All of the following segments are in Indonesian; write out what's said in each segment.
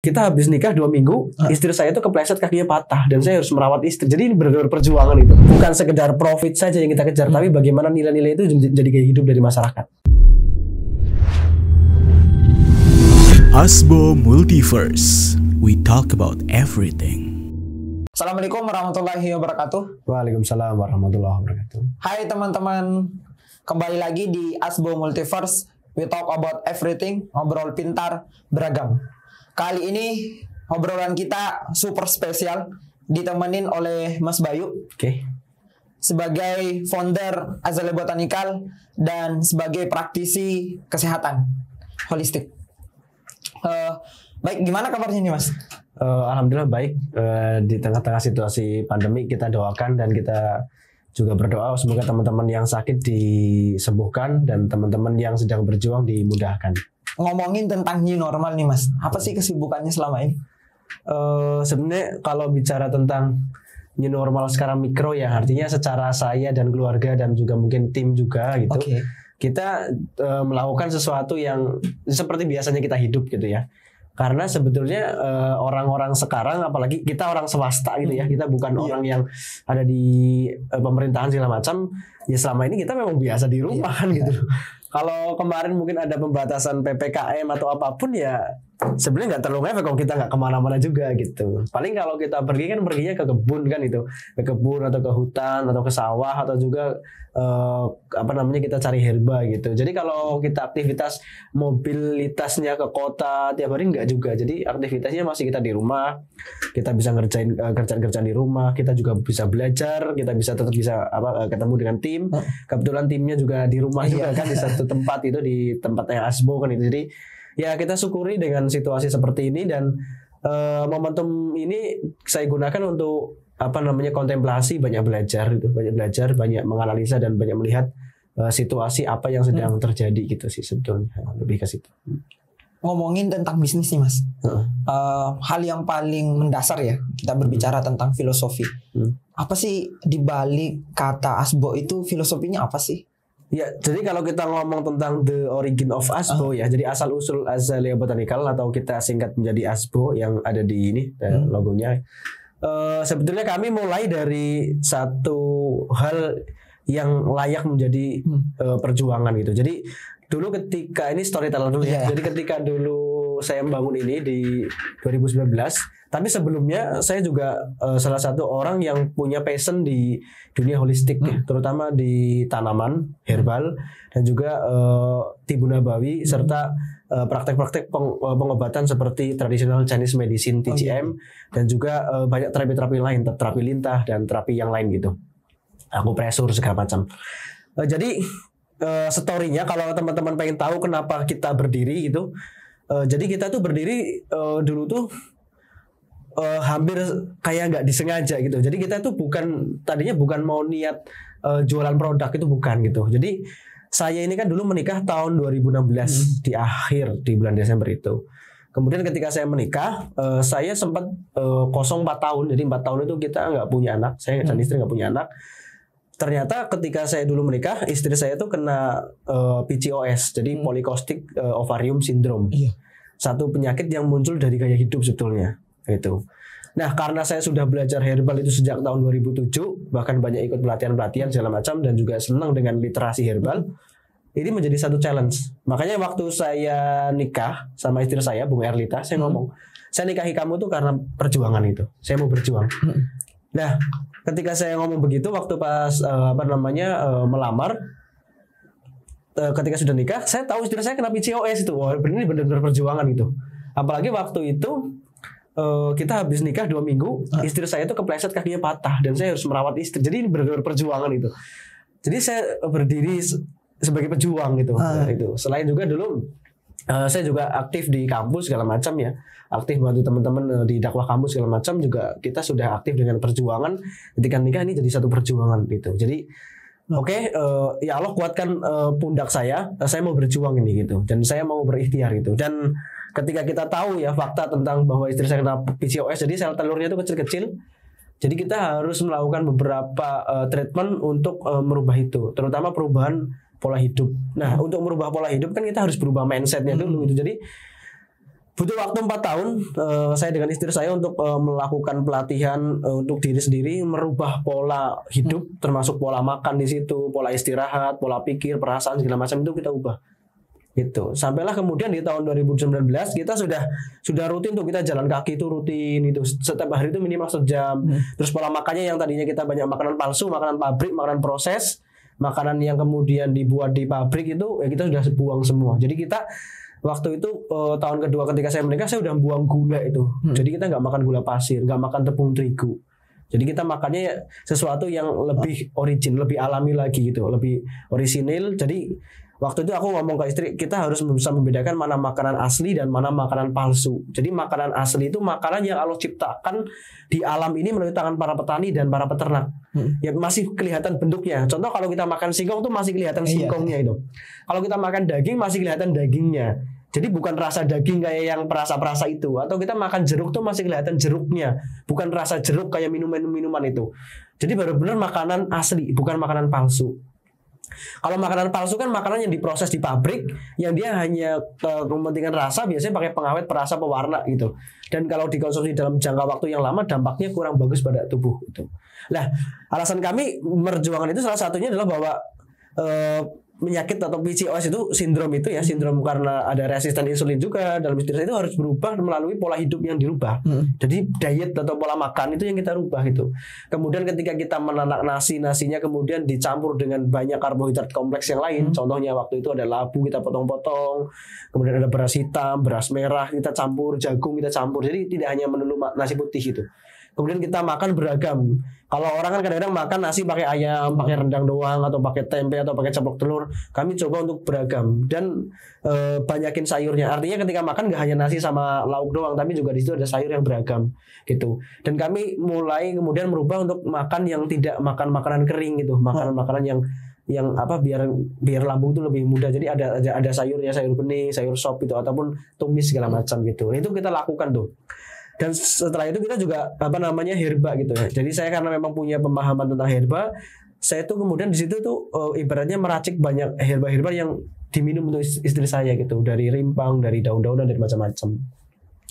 kita habis nikah 2 minggu, istri saya itu kepleset kakinya patah dan saya harus merawat istri. Jadi ini benar-benar perjuangan itu. Bukan sekedar profit saja yang kita kejar, tapi bagaimana nilai-nilai itu jadi gaya hidup dari masyarakat. Asbo Multiverse, we talk about everything. Assalamualaikum warahmatullahi wabarakatuh. Waalaikumsalam warahmatullahi wabarakatuh. Hai teman-teman, kembali lagi di Asbo Multiverse. We talk about everything, ngobrol pintar, beragam. Kali ini obrolan kita super spesial, ditemenin oleh Mas Bayu. Oke. Sebagai founder Azalea Botanical dan sebagai praktisi kesehatan holistik. Baik, gimana kabarnya nih Mas? Alhamdulillah baik. Di tengah-tengah situasi pandemi kita doakan dan kita juga berdoa semoga teman-teman yang sakit disembuhkan dan teman-teman yang sedang berjuang dimudahkan. Ngomongin tentang new normal nih Mas, apa sih kesibukannya selama ini? Sebenarnya kalau bicara tentang new normal secara mikro ya, artinya secara saya dan keluarga dan juga mungkin tim juga gitu. Okay. Kita melakukan sesuatu yang seperti biasanya kita hidup gitu ya. Karena sebetulnya orang-orang sekarang, apalagi kita orang swasta gitu ya, kita bukan orang yang ada di pemerintahan segala macam. Ya selama ini kita memang biasa di rumah kan gitu. Kalau kemarin mungkin ada pembatasan PPKM atau apapun ya sebenarnya nggak terlalu ngefek kalau kita nggak kemana-mana juga gitu. Paling kalau kita pergi kan perginya ke kebun kan itu, ke kebun atau ke hutan atau ke sawah atau juga kita cari herba gitu. Jadi kalau kita aktivitas mobilitasnya ke kota tiap hari nggak juga. Jadi aktivitasnya masih kita di rumah, kita bisa ngerjain kerjaan-kerjaan di rumah, kita juga bisa belajar, kita tetap bisa ketemu dengan tim. Kebetulan timnya juga di rumah juga kan di satu tempat itu, di tempatnya Asbo kan itu. Jadi ya kita syukuri dengan situasi seperti ini dan momentum ini saya gunakan untuk kontemplasi, banyak belajar, banyak menganalisa dan banyak melihat situasi apa yang sedang terjadi gitu sih sebetulnya, lebih ke situ. Ngomongin tentang bisnis nih Mas, hal yang paling mendasar ya kita berbicara tentang filosofi. Apa sih dibalik kata Asbo itu, filosofinya apa sih? Ya, jadi kalau kita ngomong tentang the origin of Asbo ya, jadi asal usul Azalea Botanical atau kita singkat menjadi Asbo yang ada di ini logonya. Sebetulnya kami mulai dari satu hal yang layak menjadi perjuangan gitu. Jadi dulu ketika ini storyteller dulu ya. Jadi ketika dulu saya membangun ini di 2019, tapi sebelumnya saya juga salah satu orang yang punya passion di dunia holistik ya, terutama di tanaman, herbal dan juga tibu nabawi serta praktek-praktek pengobatan seperti traditional Chinese medicine TCM dan juga banyak terapi-terapi lain, terapi lintah dan terapi yang lain gitu. Akupresur segala macam. Jadi story-nya kalau teman-teman pengen tahu kenapa kita berdiri gitu. Jadi kita tuh berdiri dulu tuh hampir kayak nggak disengaja gitu. Jadi kita tuh tadinya bukan mau niat jualan produk, itu bukan gitu. Jadi saya ini kan dulu menikah tahun 2016 di bulan Desember itu. Kemudian ketika saya menikah, saya sempat kosong 4 tahun. Jadi 4 tahun itu kita nggak punya anak. Saya dan istri nggak punya anak. Ternyata ketika saya dulu menikah, istri saya tuh kena PCOS, jadi polycystic ovarium syndrome. Satu penyakit yang muncul dari gaya hidup sebetulnya. Itu. Nah, karena saya sudah belajar herbal itu sejak tahun 2007, bahkan banyak ikut pelatihan-pelatihan segala macam dan juga senang dengan literasi herbal. Ini menjadi satu challenge. Makanya waktu saya nikah sama istri saya, Bung Erlita, saya ngomong, saya nikahi kamu tuh karena perjuangan itu. Saya mau berjuang. Nah, ketika saya ngomong begitu waktu pas melamar, ketika sudah nikah, saya tahu istri saya kena PCOS itu. Wah, ini benar-benar perjuangan itu. Apalagi waktu itu kita habis nikah 2 minggu, istri saya itu kepleset kakinya patah dan saya harus merawat istri. Jadi ini benar-benar perjuangan itu. Jadi saya berdiri sebagai pejuang gitu. Itu. Selain juga dulu saya juga aktif di kampus segala macam ya. Aktif bantu teman-teman di dakwah kampus segala macam, juga kita sudah aktif dengan perjuangan. Ketika nikah ini jadi satu perjuangan gitu. Jadi ya Allah kuatkan pundak saya mau berjuang ini gitu. Dan saya mau berikhtiar gitu. Dan ketika kita tahu ya fakta tentang bahwa istri saya kena PCOS, jadi sel telurnya itu kecil-kecil. Jadi kita harus melakukan beberapa treatment untuk merubah itu, terutama perubahan pola hidup. Nah, untuk merubah pola hidup kan kita harus berubah mindsetnya dulu gitu. Jadi Butuh waktu 4 tahun saya dengan istri saya untuk melakukan pelatihan untuk diri sendiri, merubah pola hidup, termasuk pola makan di situ, pola istirahat, pola pikir, perasaan segala macam itu kita ubah. Gitu. Sampailah kemudian di tahun 2019 kita sudah rutin tuh, kita jalan kaki itu rutin itu. Setiap hari itu minimal sejam. Terus pola makannya yang tadinya kita banyak makanan palsu, makanan pabrik, makanan proses, makanan yang kemudian dibuat di pabrik itu ya kita sudah buang semua. Jadi kita waktu itu tahun kedua ketika saya menikah saya udah buang gula itu. Jadi kita nggak makan gula pasir, nggak makan tepung terigu. Jadi kita makannya sesuatu yang lebih origin, lebih alami lagi gitu, lebih orisinil. Jadi waktu itu aku ngomong ke istri, kita harus bisa membedakan mana makanan asli dan mana makanan palsu. Jadi makanan asli itu makanan yang Allah ciptakan di alam ini melalui tangan para petani dan para peternak. Ya masih kelihatan bentuknya. Contoh kalau kita makan singkong tuh masih kelihatan singkongnya itu. Kalau kita makan daging masih kelihatan dagingnya. Jadi bukan rasa daging kayak yang perasa-perasa itu. Atau kita makan jeruk tuh masih kelihatan jeruknya, bukan rasa jeruk kayak minuman itu. Jadi benar-benar makanan asli, bukan makanan palsu. Kalau makanan palsu kan makanan yang diproses di pabrik, yang dia hanya kepentingan rasa, biasanya pakai pengawet, perasa, pewarna gitu. Dan kalau dikonsumsi dalam jangka waktu yang lama, dampaknya kurang bagus pada tubuh itu. Nah, alasan kami merjuangkan itu salah satunya adalah bahwa penyakit atau PCOS itu sindrom karena ada resisten insulin juga dalam istilah itu harus berubah melalui pola hidup yang dirubah. Jadi diet atau pola makan itu yang kita rubah itu. Kemudian ketika kita menanak nasinya kemudian dicampur dengan banyak karbohidrat kompleks yang lain. Contohnya waktu itu ada labu kita potong-potong, kemudian ada beras hitam, beras merah kita campur, jagung kita campur. Jadi tidak hanya melulu nasi putih itu. Kemudian kita makan beragam. Kalau orang kan kadang-kadang makan nasi pakai ayam, pakai rendang doang, atau pakai tempe, atau pakai ceplok telur. Kami coba untuk beragam dan banyakin sayurnya. Artinya ketika makan nggak hanya nasi sama lauk doang, tapi juga di situ ada sayur yang beragam gitu. Dan kami mulai kemudian merubah untuk makan yang tidak makan makanan kering gitu, makanan yang apa biar lambung itu lebih mudah. Jadi ada sayurnya, sayur bening, sayur sop itu ataupun tumis segala macam gitu. Itu kita lakukan tuh. Dan setelah itu kita juga herba gitu ya. Jadi saya karena memang punya pemahaman tentang herba, saya tuh kemudian di situ tuh ibaratnya meracik banyak herba-herba yang diminum untuk istri saya gitu, dari rimpang, dari daun-daunan, dari macam-macam.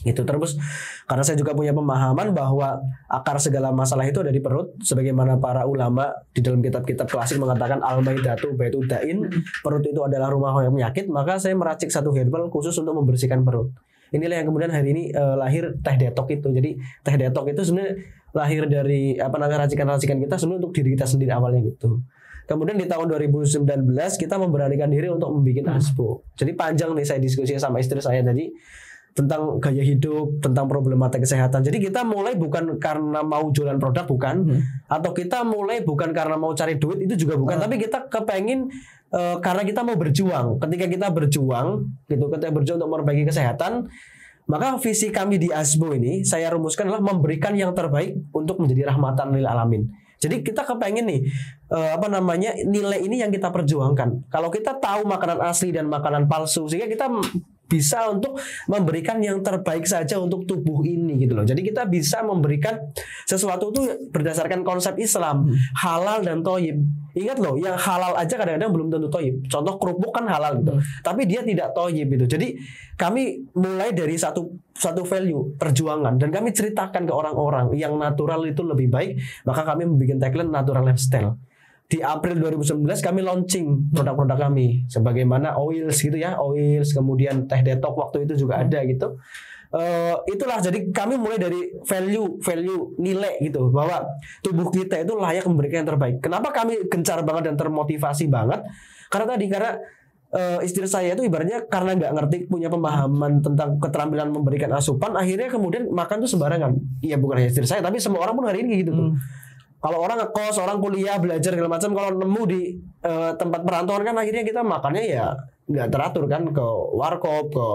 Itu terus karena saya juga punya pemahaman bahwa akar segala masalah itu ada di perut, sebagaimana para ulama di dalam kitab-kitab klasik mengatakan al-maidatu baitudain, perut itu adalah rumah penyakit, maka saya meracik satu herbal khusus untuk membersihkan perut. Inilah yang kemudian hari ini lahir teh detok itu. Jadi teh detok itu sebenarnya lahir dari racikan-racikan kita sebenarnya untuk diri kita sendiri awalnya gitu. Kemudian di tahun 2019 kita memberanikan diri untuk membuat asbo. Jadi panjang nih saya diskusi sama istri saya tadi tentang gaya hidup, tentang problematika kesehatan. Jadi kita mulai bukan karena mau jualan produk, bukan, atau kita mulai bukan karena mau cari duit, itu juga bukan, tapi kita kepengen karena kita mau berjuang. Ketika kita berjuang untuk memperbaiki kesehatan, maka visi kami di Asbo ini saya rumuskan adalah memberikan yang terbaik untuk menjadi rahmatan lil alamin. Jadi kita kepengen nih nilai ini yang kita perjuangkan. Kalau kita tahu makanan asli dan makanan palsu, sehingga kita bisa untuk memberikan yang terbaik saja untuk tubuh ini gitu loh. Jadi kita bisa memberikan sesuatu itu berdasarkan konsep Islam, halal dan thayyib. Ingat loh, yang halal aja kadang-kadang belum tentu thayyib. Contoh kerupuk kan halal gitu, tapi dia tidak thayyib gitu. Jadi kami mulai dari satu value perjuangan dan kami ceritakan ke orang-orang yang natural itu lebih baik, maka kami membuat tagline natural lifestyle. Di April 2019 kami launching produk-produk kami sebagaimana oils gitu ya, oils, kemudian teh detok waktu itu juga ada gitu. Itulah, jadi kami mulai dari value nilai gitu, bahwa tubuh kita itu layak memberikan yang terbaik. Kenapa kami gencar banget dan termotivasi banget? Karena istri saya itu ibaratnya karena nggak ngerti, punya pemahaman tentang keterampilan memberikan asupan, akhirnya kemudian makan tuh sembarangan. Iya, bukan hanya istri saya, tapi semua orang pun hari ini gitu tuh. Kalau orang ngekos, orang kuliah, belajar segala macam, kalau nemu di tempat perantauan kan akhirnya kita makannya ya nggak teratur kan, ke warkop, ke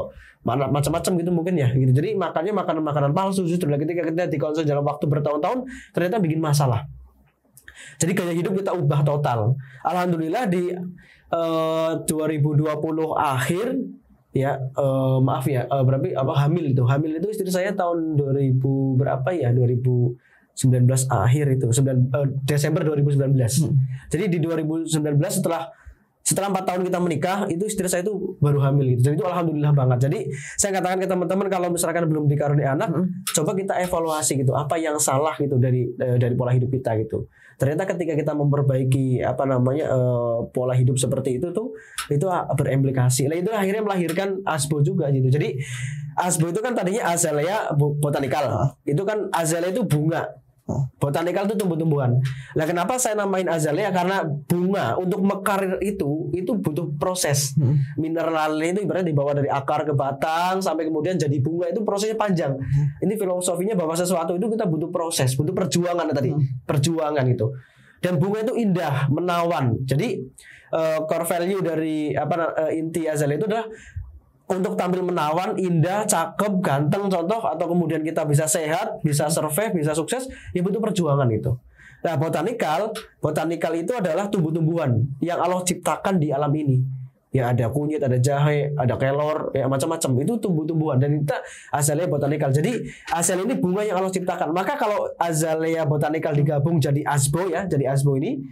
mana macam-macam gitu mungkin ya gitu. Jadi makannya makanan palsu, justru ketika kita dikonsumsi dalam waktu bertahun-tahun ternyata bikin masalah. Jadi gaya hidup kita ubah total. Alhamdulillah di 2020 akhir ya, hamil itu istri saya tahun 2000 berapa ya, 2019 akhir itu, Desember 2019. Jadi di 2019 setelah Setelah 4 tahun kita menikah, itu istri saya itu baru hamil gitu. Jadi itu alhamdulillah banget. Jadi saya katakan ke teman-teman kalau misalkan belum dikaruniai anak, coba kita evaluasi gitu, apa yang salah gitu dari pola hidup kita gitu. Ternyata ketika kita memperbaiki pola hidup seperti itu berimplikasi. Nah itu akhirnya melahirkan Asbo juga gitu. Jadi Asbo itu kan tadinya Azalea botanical. Itu kan Azalea itu bunga. Botanical itu tumbuh-tumbuhan. Nah, kenapa saya namain azalea? Karena bunga untuk mekar itu butuh proses. Mineralnya itu ibaratnya dibawa dari akar ke batang sampai kemudian jadi bunga, itu prosesnya panjang. Ini filosofinya bahwa sesuatu itu kita butuh proses, butuh perjuangan tadi, perjuangan gitu. Dan bunga itu indah, menawan. Jadi core value dari inti azalea itu adalah untuk tampil menawan, indah, cakep, ganteng contoh, atau kemudian kita bisa sehat, bisa survive, bisa sukses, ya butuh perjuangan itu. Nah, botanical itu adalah tumbuh-tumbuhan yang Allah ciptakan di alam ini. Ya ada kunyit, ada jahe, ada kelor, ya macam-macam. Itu tumbuh-tumbuhan dan kita azalea botanical. Jadi azalea ini bunga yang Allah ciptakan. Maka kalau azalea botanical digabung jadi Asbo ya, jadi Asbo ini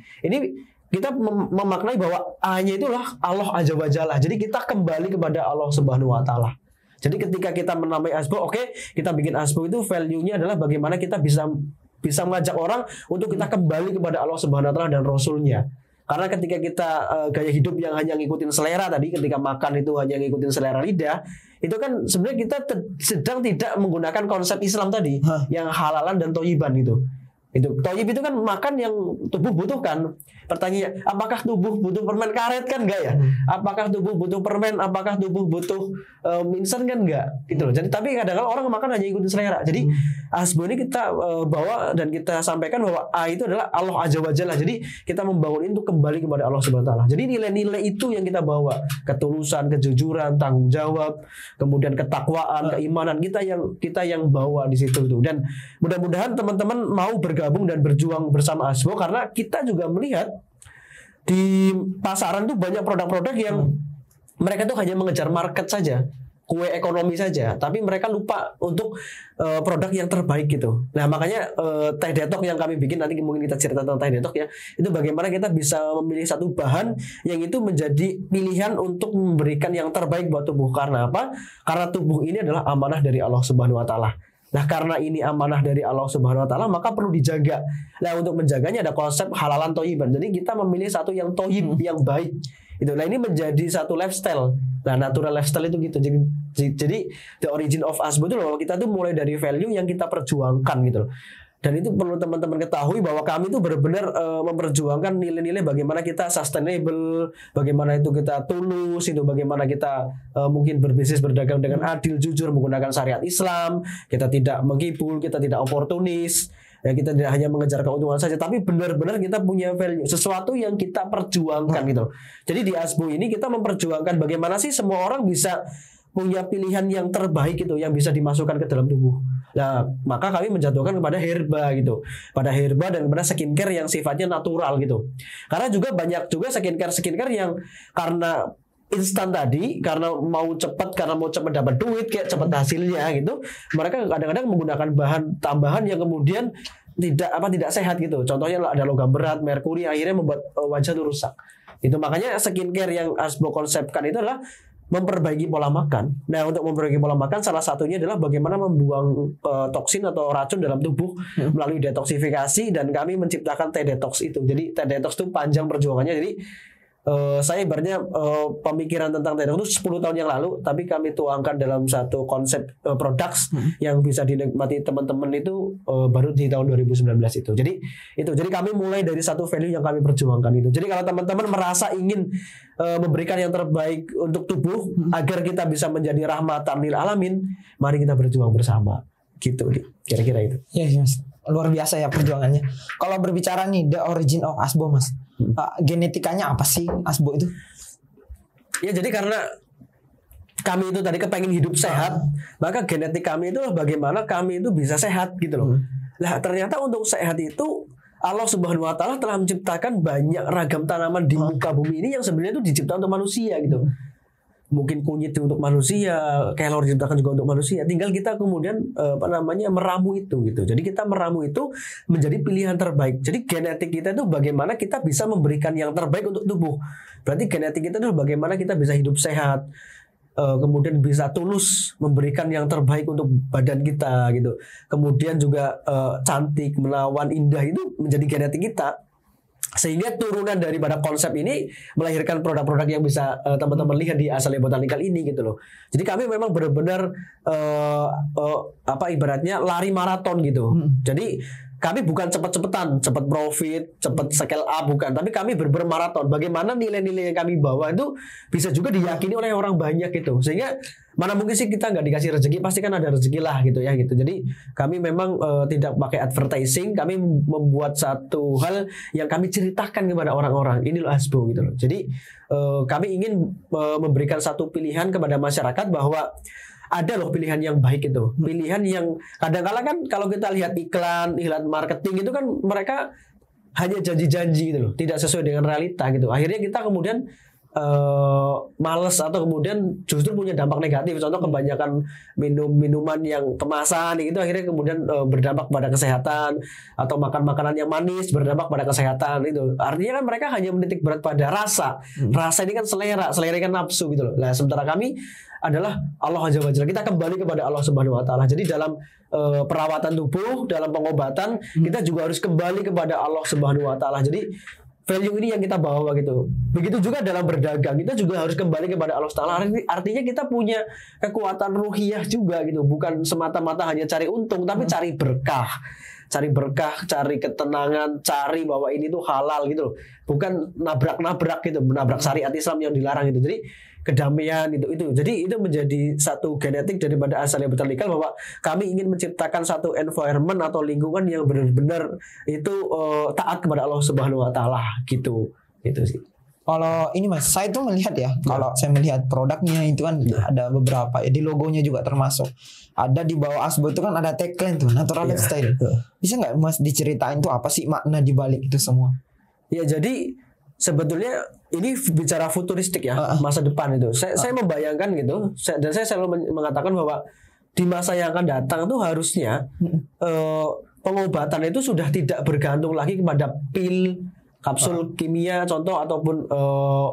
kita memaknai bahwa A-nya itulah Allah Azza wa Jalla. Jadi kita kembali kepada Allah Subhanahu wa taala. Jadi ketika kita menamai Asbo, kita bikin Asbo itu value-nya adalah bagaimana kita bisa mengajak orang untuk kita kembali kepada Allah Subhanahu wa taala dan Rasul-Nya. Karena ketika kita gaya hidup yang hanya ngikutin selera tadi, ketika makan itu hanya ngikutin selera lidah, itu kan sebenarnya kita sedang tidak menggunakan konsep Islam tadi yang halalan dan thayyiban itu. Thayyib itu kan makan yang tubuh butuhkan. Pertanyaannya, apakah tubuh butuh permen karet kan enggak ya? Apakah tubuh butuh permen? Apakah tubuh butuh minsan kan enggak? Gitu loh. Jadi tapi kadang-kadang orang makan hanya ikutin selera. Jadi Asbo ini kita bawa dan kita sampaikan bahwa A itu adalah Allah Azza wa Jalla. Jadi kita membangun itu kembali kepada Allah Subhanahu wa taala. Jadi nilai-nilai itu yang kita bawa, ketulusan, kejujuran, tanggung jawab, kemudian ketakwaan, keimanan kita yang bawa di situ tuh. Dan mudah-mudahan teman-teman mau bergabung dan berjuang bersama Asbo karena kita juga melihat di pasaran tuh banyak produk-produk yang mereka tuh hanya mengejar market saja, kue ekonomi saja, tapi mereka lupa untuk produk yang terbaik gitu. Nah makanya teh detok yang kami bikin, nanti mungkin kita cerita tentang teh detok ya, itu bagaimana kita bisa memilih satu bahan yang itu menjadi pilihan untuk memberikan yang terbaik buat tubuh. Karena apa? Karena tubuh ini adalah amanah dari Allah Subhanahu wa taala. Nah karena ini amanah dari Allah Subhanahu wa taala, maka perlu dijaga. Nah untuk menjaganya ada konsep halalan thayyiban. Jadi kita memilih satu yang thayyib, yang baik. Itu. Nah ini menjadi satu lifestyle. Nah natural lifestyle itu gitu. Jadi the origin of Asbo itu loh, kita tuh mulai dari value yang kita perjuangkan gitu loh. Dan itu perlu teman-teman ketahui bahwa kami itu benar-benar memperjuangkan nilai-nilai bagaimana kita sustainable, bagaimana itu kita tulus, itu bagaimana kita mungkin berbisnis berdagang dengan adil, jujur, menggunakan syariat Islam, kita tidak menghibur, kita tidak oportunis, ya kita tidak hanya mengejar keuntungan saja, tapi benar-benar kita punya value, sesuatu yang kita perjuangkan gitu. Jadi di Asbo ini kita memperjuangkan bagaimana sih semua orang bisa punya pilihan yang terbaik gitu, yang bisa dimasukkan ke dalam tubuh. Nah, maka kami menjatuhkan kepada herba gitu, pada herba dan kepada skincare yang sifatnya natural gitu. Karena juga banyak juga skincare yang karena instan tadi, karena mau cepat dapat duit, kayak cepat hasilnya gitu, mereka kadang-kadang menggunakan bahan tambahan yang kemudian tidak sehat gitu. Contohnya ada logam berat, merkuri, akhirnya membuat wajah itu rusak. Itu makanya skincare yang Asbo konsepkan itu adalah memperbaiki pola makan. Nah, untuk memperbaiki pola makan salah satunya adalah bagaimana membuang toksin atau racun dalam tubuh melalui detoksifikasi, dan kami menciptakan teh detox itu. Jadi teh detox itu panjang perjuangannya. Jadi saya ibaratnya pemikiran tentang teh detox itu 10 tahun yang lalu, tapi kami tuangkan dalam satu konsep products yang bisa dinikmati teman-teman itu baru di tahun 2019 itu. Jadi kami mulai dari satu value yang kami perjuangkan itu. Jadi kalau teman-teman merasa ingin memberikan yang terbaik untuk tubuh agar kita bisa menjadi rahmatan lil alamin, mari kita berjuang bersama. Gitu, kira-kira itu. Iya, Mas. Luar biasa ya perjuangannya. Kalau berbicara nih the origin of Asbo, Mas, genetikanya apa sih Asbo itu? Ya jadi karena kami itu tadi kepengen hidup sehat, maka genetik kami itu bagaimana kami itu bisa sehat gitu loh. Nah ternyata untuk sehat itu Allah Subhanahu wa taala telah menciptakan banyak ragam tanaman di muka bumi ini yang sebenarnya itu diciptakan untuk manusia gitu. mungkin kunyit untuk manusia, kelor diciptakan juga untuk manusia. Tinggal kita kemudian meramu itu gitu. Jadi kita meramu itu menjadi pilihan terbaik. Jadi genetik kita itu bagaimana kita bisa memberikan yang terbaik untuk tubuh. Berarti genetik kita itu bagaimana kita bisa hidup sehat, kemudian bisa tulus memberikan yang terbaik untuk badan kita gitu. Kemudian juga cantik, menawan, indah itu menjadi genetik kita. Sehingga turunan daripada konsep ini melahirkan produk-produk yang bisa teman-teman lihat di Azalea Botanical ini gitu loh. Jadi kami memang benar-benar ibaratnya lari maraton gitu. Jadi kami bukan cepat-cepatan, cepat profit, cepat scale up, bukan. Tapi kami bermaraton. Bagaimana nilai-nilai yang kami bawa itu bisa juga diyakini oleh orang banyak gitu. Sehingga mana mungkin sih kita nggak dikasih rezeki, pasti kan ada rezeki lah gitu ya gitu. Jadi kami memang tidak pakai advertising, kami membuat satu hal yang kami ceritakan kepada orang-orang. Ini loh Asbo gitu loh. Jadi kami ingin memberikan satu pilihan kepada masyarakat bahwa ada loh pilihan yang baik itu. Pilihan yang kadang-kala kan kalau kita lihat iklan marketing itu kan mereka hanya janji-janji gitu loh, tidak sesuai dengan realita gitu. Akhirnya kita kemudian males atau kemudian justru punya dampak negatif. Contoh kebanyakan minuman yang kemasan itu akhirnya kemudian berdampak pada kesehatan, atau makan makanan yang manis berdampak pada kesehatan itu. Artinya kan mereka hanya menitik berat pada rasa. Rasa ini kan selera kan nafsu gitu loh. Nah, sementara kami adalah Allah Azza wa Jalla. Kita kembali kepada Allah Subhanahu wa taala. Jadi dalam perawatan tubuh, dalam pengobatan, kita juga harus kembali kepada Allah Subhanahu wa taala. Jadi value ini yang kita bawa gitu. Begitu juga dalam berdagang, kita juga harus kembali kepada Allah Taala. Artinya kita punya kekuatan ruhiyah juga gitu. Bukan semata-mata hanya cari untung, tapi cari berkah. Cari ketenangan, cari bahwa ini tuh halal gitu loh. Bukan nabrak-nabrak gitu, menabrak syariat Islam yang dilarang gitu. Jadi kedamaian itu. Jadi itu menjadi satu genetik daripada Azalea Botanical, bahwa kami ingin menciptakan satu environment atau lingkungan yang benar-benar itu taat kepada Allah Subhanahu wa taala gitu. Itu sih. Kalau ini Mas, saya tuh melihat ya, kalau saya melihat produknya itu kan ada beberapa ya, di logonya juga termasuk. Ada di bawah Asbo itu kan ada tagline tuh, natural lifestyle. Bisa nggak Mas diceritain tuh apa sih makna di balik itu semua? Ya, jadi sebetulnya ini bicara futuristik ya, masa depan itu. Saya membayangkan gitu, dan saya selalu mengatakan bahwa di masa yang akan datang tuh harusnya pengobatan itu sudah tidak bergantung lagi kepada pil, kapsul kimia contoh, ataupun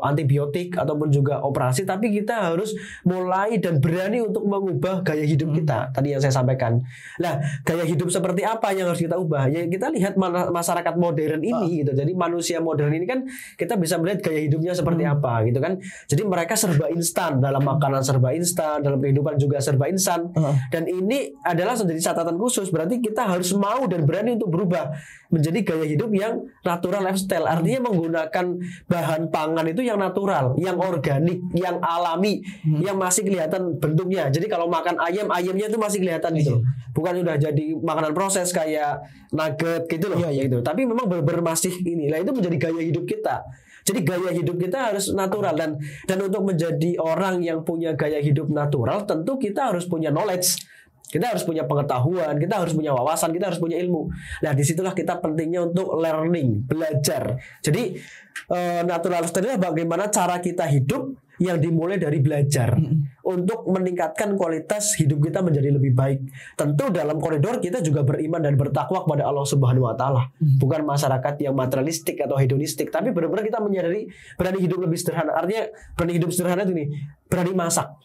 antibiotik, ataupun juga operasi, tapi kita harus mulai dan berani untuk mengubah gaya hidup kita. Tadi yang saya sampaikan. Nah, gaya hidup seperti apa yang harus kita ubah? Ya kita lihat masyarakat modern ini gitu. Jadi manusia modern ini kan kita bisa melihat gaya hidupnya seperti apa gitu kan. Jadi mereka serba instan, dalam makanan serba instan, dalam kehidupan juga serba instan. Dan ini adalah menjadi catatan khusus. Berarti kita harus mau dan berani untuk berubah menjadi gaya hidup yang natural lifestyle. Artinya menggunakan bahan pangan itu yang natural, yang organik, yang alami, yang masih kelihatan bentuknya. Jadi kalau makan ayamnya itu masih kelihatan gitu. Bukan udah jadi makanan proses kayak nugget gitu loh. Gitu. Tapi memang benar-benar masih ini. Nah, itu menjadi gaya hidup kita. Jadi gaya hidup kita harus natural, dan untuk menjadi orang yang punya gaya hidup natural tentu kita harus punya knowledge. Kita harus punya pengetahuan, kita harus punya wawasan, kita harus punya ilmu. Nah, disitulah kita pentingnya untuk learning, belajar. Jadi natural lifestyle adalah bagaimana cara kita hidup yang dimulai dari belajar untuk meningkatkan kualitas hidup kita menjadi lebih baik. Tentu dalam koridor kita juga beriman dan bertakwa kepada Allah Subhanahu wa taala. Bukan masyarakat yang materialistik atau hedonistik, tapi benar-benar kita menyadari berani hidup lebih sederhana. Artinya berani hidup sederhana itu nih, berani masak.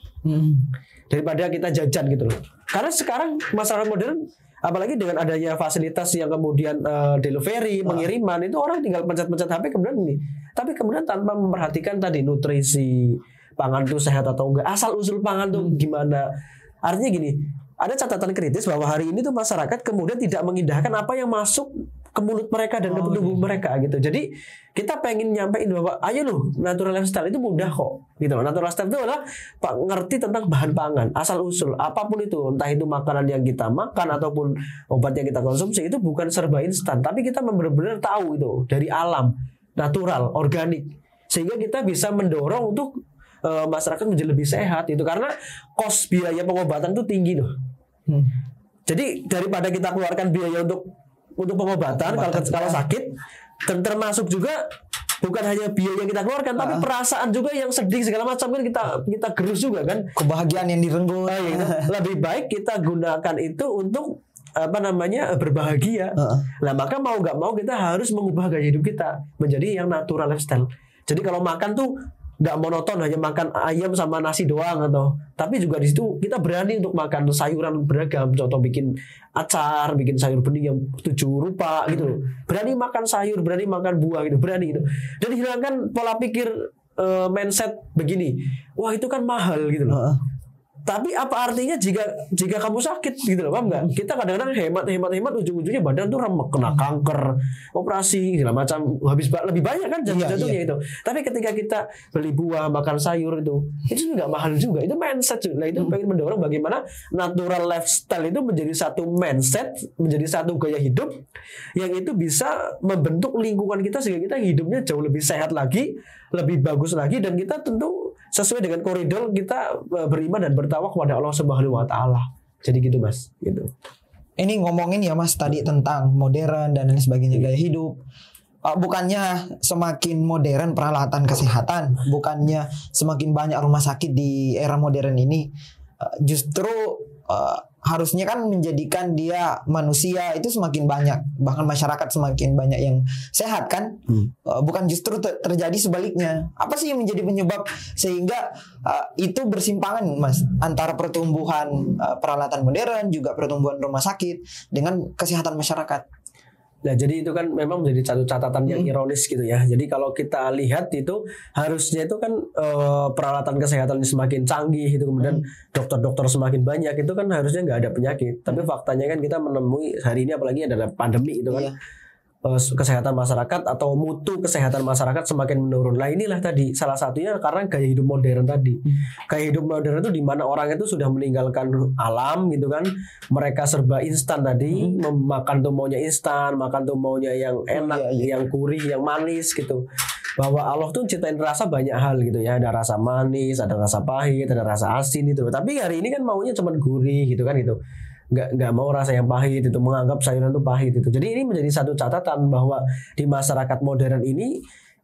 Daripada kita jajan gitu loh. Karena sekarang masyarakat modern, apalagi dengan adanya fasilitas yang kemudian delivery, pengiriman, itu orang tinggal pencet-pencet HP kemudian ini. Tapi kemudian tanpa memperhatikan tadi nutrisi, pangan itu sehat atau enggak, asal usul pangan tuh gimana. Artinya gini, ada catatan kritis bahwa hari ini tuh masyarakat kemudian tidak mengindahkan apa yang masuk ke mulut mereka dan ke tubuh mereka gitu. Jadi kita pengen nyampein bahwa ayo loh, natural lifestyle itu mudah kok gitu. Natural lifestyle itu adalah ngerti tentang bahan pangan, asal usul apapun itu, entah itu makanan yang kita makan ataupun obat yang kita konsumsi, itu bukan serba instan, tapi kita benar-benar tahu itu dari alam, natural, organik, sehingga kita bisa mendorong untuk masyarakat menjadi lebih sehat itu, karena kos biaya pengobatan itu tinggi loh. Jadi daripada kita keluarkan biaya untuk pengobatan kalau sakit, dan termasuk juga bukan hanya biaya yang kita keluarkan, tapi perasaan juga yang sedih segala macam kan kita gerus juga kan. Kebahagiaan yang direnggut. Gitu. Lebih baik kita gunakan itu untuk berbahagia. Nah maka mau nggak mau kita harus mengubah gaya hidup kita menjadi yang natural lifestyle. Jadi kalau makan tuh nggak monoton hanya makan ayam sama nasi doang tapi juga di situ kita berani untuk makan sayuran beragam. Contoh bikin acar, bikin sayur bening yang 7 rupa gitu. Berani makan sayur, berani makan buah gitu, berani gitu. Dan hilangkan pola pikir mindset begini. Wah itu kan mahal gitu loh. Tapi apa artinya jika kamu sakit gitu loh, paham nggak? Kita kadang-kadang hemat ujung-ujungnya badan tuh remek, kena kanker, operasi segala macam, habis lebih banyak kan jatuh-jatuhnya itu. Tapi ketika kita beli buah, makan sayur itu nggak mahal juga. Itu mindset juga. Nah, itu pengen mendorong bagaimana natural lifestyle itu menjadi satu mindset, menjadi satu gaya hidup yang itu bisa membentuk lingkungan kita sehingga kita hidupnya jauh lebih sehat lagi, lebih bagus lagi, dan kita tentu sesuai dengan koridor kita beriman dan bertakwa kepada Allah Subhanahu wa taala. Jadi gitu Mas, gitu. Ini ngomongin ya Mas tadi tentang modern dan lain sebagainya gaya hidup. Bukannya semakin modern peralatan kesehatan, bukannya semakin banyak rumah sakit di era modern ini, justru harusnya kan menjadikan dia manusia itu semakin banyak, bahkan masyarakat semakin banyak yang sehat kan. Bukan justru terjadi sebaliknya. Apa sih yang menjadi penyebab sehingga itu bersimpangan Mas antara pertumbuhan peralatan modern juga pertumbuhan rumah sakit dengan kesehatan masyarakat? Nah jadi itu kan memang menjadi satu catatan yang ironis gitu ya. Jadi kalau kita lihat itu harusnya itu kan peralatan kesehatan semakin canggih itu, kemudian dokter-dokter semakin banyak, itu kan harusnya nggak ada penyakit. Tapi faktanya kan kita menemui hari ini apalagi adalah pandemi itu kan. Kesehatan masyarakat atau mutu kesehatan masyarakat semakin menurun. Nah inilah tadi salah satunya karena gaya hidup modern tadi. Gaya hidup modern itu di mana orang itu sudah meninggalkan alam gitu kan. Mereka serba instan tadi, makan tuh maunya instan, makan tuh maunya yang enak, yang gurih, yang manis gitu. Bahwa Allah tuh ciptain rasa banyak hal gitu ya. Ada rasa manis, ada rasa pahit, ada rasa asin gitu. Tapi hari ini kan maunya cuma gurih gitu kan gitu. Nggak mau rasa yang pahit itu, menganggap sayuran itu pahit itu. Jadi ini menjadi satu catatan bahwa di masyarakat modern ini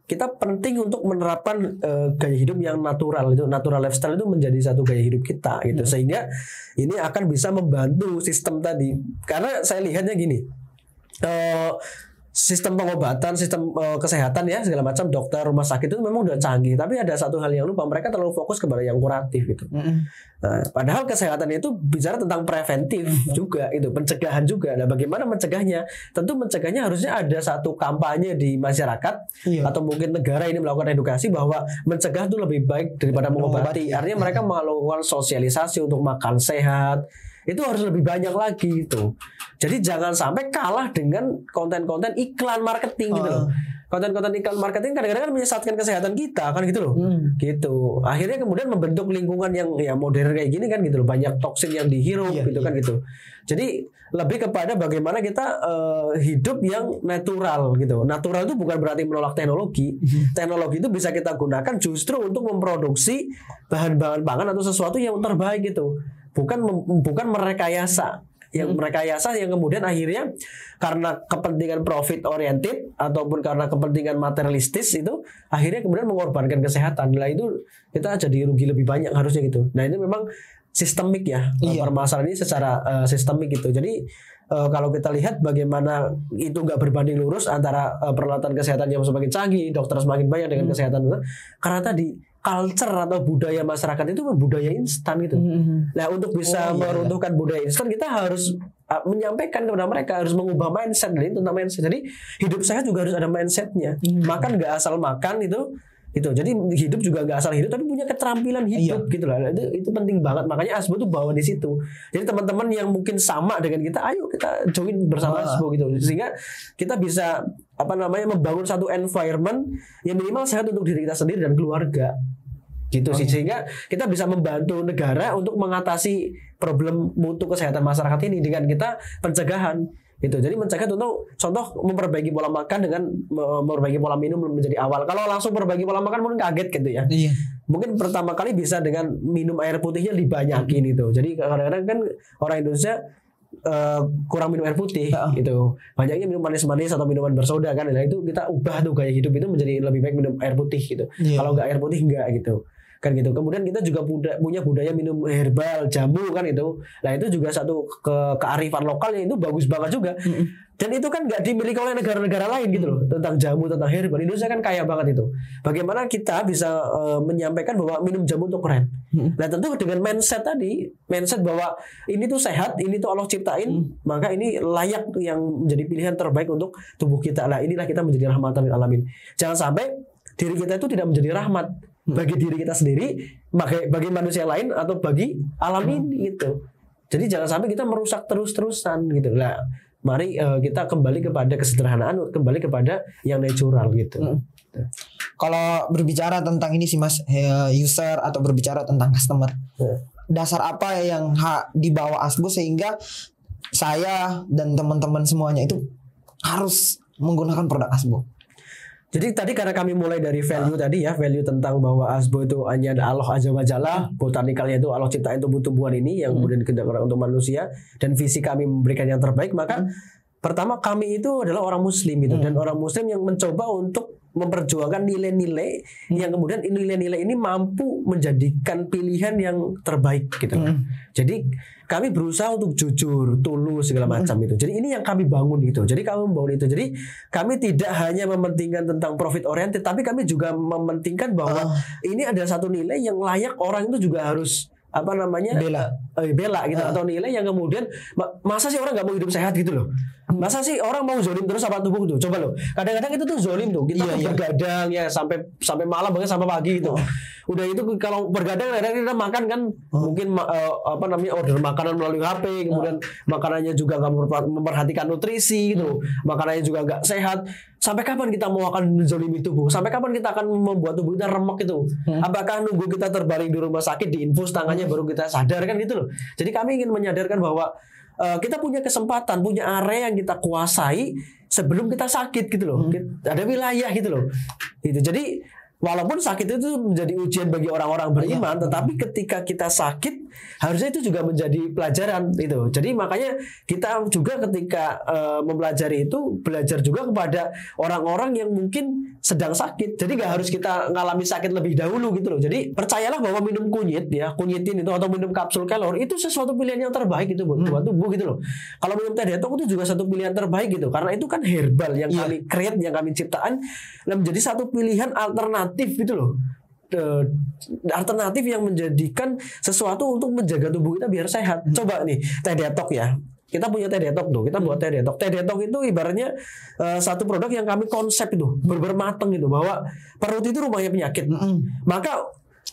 kita penting untuk menerapkan gaya hidup yang natural itu, natural lifestyle itu menjadi satu gaya hidup kita gitu. Sehingga ini akan bisa membantu sistem tadi. Karena saya lihatnya gini, sistem pengobatan, sistem kesehatan ya segala macam, dokter, rumah sakit itu memang udah canggih, tapi ada satu hal yang lupa, mereka terlalu fokus kepada yang kuratif gitu. Nah, padahal kesehatan itu bicara tentang preventif juga, itu pencegahan juga. Nah, bagaimana mencegahnya? Tentu mencegahnya harusnya ada satu kampanye di masyarakat atau mungkin negara ini melakukan edukasi bahwa mencegah itu lebih baik daripada mengobati. Artinya mereka melakukan sosialisasi untuk makan sehat. Itu harus lebih banyak lagi itu. Jadi jangan sampai kalah dengan konten-konten iklan marketing gitu loh. Konten-konten iklan marketing kadang-kadang kan menyesatkan kesehatan kita kan gitu loh. Gitu. Akhirnya kemudian membentuk lingkungan yang ya modern kayak gini kan gitu loh. Banyak toksin yang dihirup gitu kan gitu. Jadi lebih kepada bagaimana kita hidup yang natural gitu. Natural itu bukan berarti menolak teknologi. Teknologi itu bisa kita gunakan justru untuk memproduksi bahan-bahan pangan atau sesuatu yang terbaik gitu. Bukan merekayasa yang kemudian akhirnya karena kepentingan profit oriented ataupun karena kepentingan materialistis itu akhirnya kemudian mengorbankan kesehatan. Nah itu kita jadi rugi lebih banyak harusnya gitu. Nah ini memang sistemik ya, permasalahan ini secara sistemik gitu. Jadi kalau kita lihat bagaimana itu nggak berbanding lurus antara peralatan kesehatan yang semakin canggih, dokter semakin banyak dengan kesehatan itu, karena tadi culture atau budaya masyarakat itu budaya instan gitu. Nah untuk bisa meruntuhkan budaya instan kita harus menyampaikan kepada mereka, harus mengubah mindset. Jadi tentang mindset. Jadi hidup sehat juga harus ada mindsetnya. Makan nggak asal makan itu. Jadi hidup juga nggak asal hidup, tapi punya keterampilan hidup gitu lah. Itu penting banget. Makanya ASBO tuh bawa di situ. Jadi teman-teman yang mungkin sama dengan kita, ayo kita join bersama ASBO gitu. Sehingga kita bisa membangun satu environment yang minimal sehat untuk diri kita sendiri dan keluarga. Gitu sih, sehingga kita bisa membantu negara untuk mengatasi problem mutu kesehatan masyarakat ini dengan kita pencegahan. Gitu. Jadi mencegah contoh memperbaiki pola makan dengan memperbaiki pola minum menjadi awal. Kalau langsung memperbaiki pola makan mungkin kaget gitu ya. Mungkin pertama kali bisa dengan minum air putihnya dibanyakin itu. Jadi kadang-kadang kan orang Indonesia kurang minum air putih gitu. Banyaknya minum manis-manis atau minuman bersoda kan. Nah itu kita ubah tuh gaya hidup itu menjadi lebih baik minum air putih gitu. Kalau nggak air putih nggak gitu. Kan gitu. Kemudian kita juga punya budaya minum herbal, jamu kan itu. Nah itu juga satu kearifan lokal yang itu bagus banget juga. Dan itu kan nggak dimiliki oleh negara-negara lain gitu loh, tentang jamu, tentang herbal. Indonesia kan kaya banget itu. Bagaimana kita bisa menyampaikan bahwa minum jamu itu keren. Nah tentu dengan mindset tadi, mindset bahwa ini tuh sehat, ini tuh Allah ciptain, maka ini layak yang menjadi pilihan terbaik untuk tubuh kita. Nah inilah kita menjadi rahmatan lil alamin. Jangan sampai diri kita itu tidak menjadi rahmat bagi diri kita sendiri, bagi manusia lain atau bagi alam ini gitu. Jadi jangan sampai kita merusak terus-terusan gitu lah. Mari kita kembali kepada kesederhanaan, kembali kepada yang natural gitu. Kalau berbicara tentang ini sih Mas, user atau berbicara tentang customer, dasar apa yang dibawa Asbo sehingga saya dan teman-teman semuanya itu harus menggunakan produk Asbo? Jadi tadi karena kami mulai dari value tadi ya, value tentang bahwa Asbo itu hanya Allah Azza wa Jalla, botanikalnya itu Allah ciptain tumbuh-tumbuhan ini yang kemudian digunakan untuk manusia, dan visi kami memberikan yang terbaik. Maka pertama kami itu adalah orang Muslim gitu, dan orang Muslim yang mencoba untuk memperjuangkan nilai-nilai yang kemudian nilai-nilai ini mampu menjadikan pilihan yang terbaik gitu. Jadi kami berusaha untuk jujur, tulus segala macam itu. Jadi ini yang kami bangun gitu. Jadi kami membangun itu. Jadi kami tidak hanya mementingkan tentang profit oriented, tapi kami juga mementingkan bahwa ini ada satu nilai yang layak orang itu juga harus bela gitu, atau nilai yang kemudian masa sih orang nggak mau hidup sehat gitu loh. Masa sih orang mau zolim terus sama tubuh tuh? Coba loh. Kadang-kadang itu tuh zolim tuh. Kita bergadang ya sampai malam bahkan sampai pagi gitu. Udah itu kalau bergadang kadang kita makan kan mungkin order makanan melalui HP, kemudian makanannya juga nggak memperhatikan nutrisi gitu. Makanannya juga nggak sehat. Sampai kapan kita mau akan menzolimi tubuh? Sampai kapan kita akan membuat tubuh kita remek itu? Apakah nunggu kita terbaring di rumah sakit diinfus tangannya baru kita sadar kan gitu loh. Jadi kami ingin menyadarkan bahwa kita punya kesempatan, punya area yang kita kuasai sebelum kita sakit gitu loh. Ada wilayah gitu loh. Gitu. Jadi walaupun sakit itu menjadi ujian bagi orang-orang beriman, tetapi ketika kita sakit harusnya itu juga menjadi pelajaran itu. Jadi makanya kita juga ketika mempelajari itu belajar juga kepada orang-orang yang mungkin sedang sakit. Jadi nggak harus kita ngalami sakit lebih dahulu gitu loh. Jadi percayalah bahwa minum kunyitin itu atau minum kapsul kelor itu sesuatu pilihan yang terbaik itu buat tubuh gitu loh. Kalau minum teh detok itu juga satu pilihan terbaik gitu, karena itu kan herbal yang kami create, yang kami ciptaan, dan menjadi satu pilihan alternatif gitu loh. Alternatif yang menjadikan sesuatu untuk menjaga tubuh kita biar sehat. Coba nih teh detok ya. Kita punya teh detok tuh, kita buat teh detok. Teh detok itu ibaratnya satu produk yang kami konsep itu bermateng gitu, bahwa perut itu rumahnya penyakit. Maka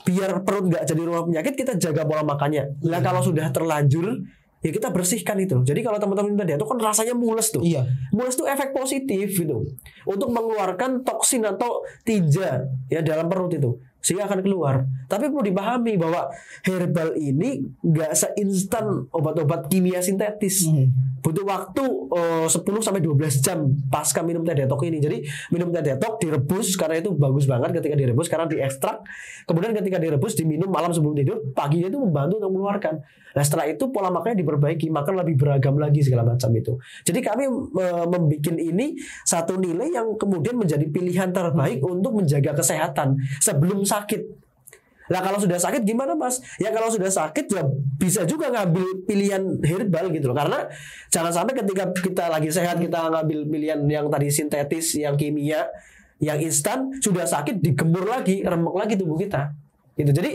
biar perut nggak jadi rumah penyakit, kita jaga pola makannya. Nah kalau sudah terlanjur ya kita bersihkan itu. Jadi kalau teman-teman tadi itu kan rasanya mules tuh. Mules tuh efek positif gitu untuk mengeluarkan toksin atau tinja ya dalam perut itu, sehingga akan keluar. Tapi perlu dipahami bahwa herbal ini nggak seinstan obat-obat kimia sintetis. Butuh waktu 10-12 jam pasca minum teh detok ini. Jadi minum teh detok direbus, karena itu bagus banget ketika direbus karena diekstrak. Kemudian ketika direbus diminum malam sebelum tidur, paginya itu membantu untuk mengeluarkan. Nah setelah itu pola makannya diperbaiki, makan lebih beragam lagi segala macam itu. Jadi kami membuat ini satu nilai yang kemudian menjadi pilihan terbaik untuk menjaga kesehatan sebelum sakit. Nah kalau sudah sakit gimana Mas? Ya kalau sudah sakit ya bisa juga ngambil pilihan herbal gitu loh. Karena jangan sampai ketika kita lagi sehat kita ngambil pilihan yang tadi sintetis, yang kimia, yang instan, sudah sakit digembur lagi, remek lagi tubuh kita. Gitu. Jadi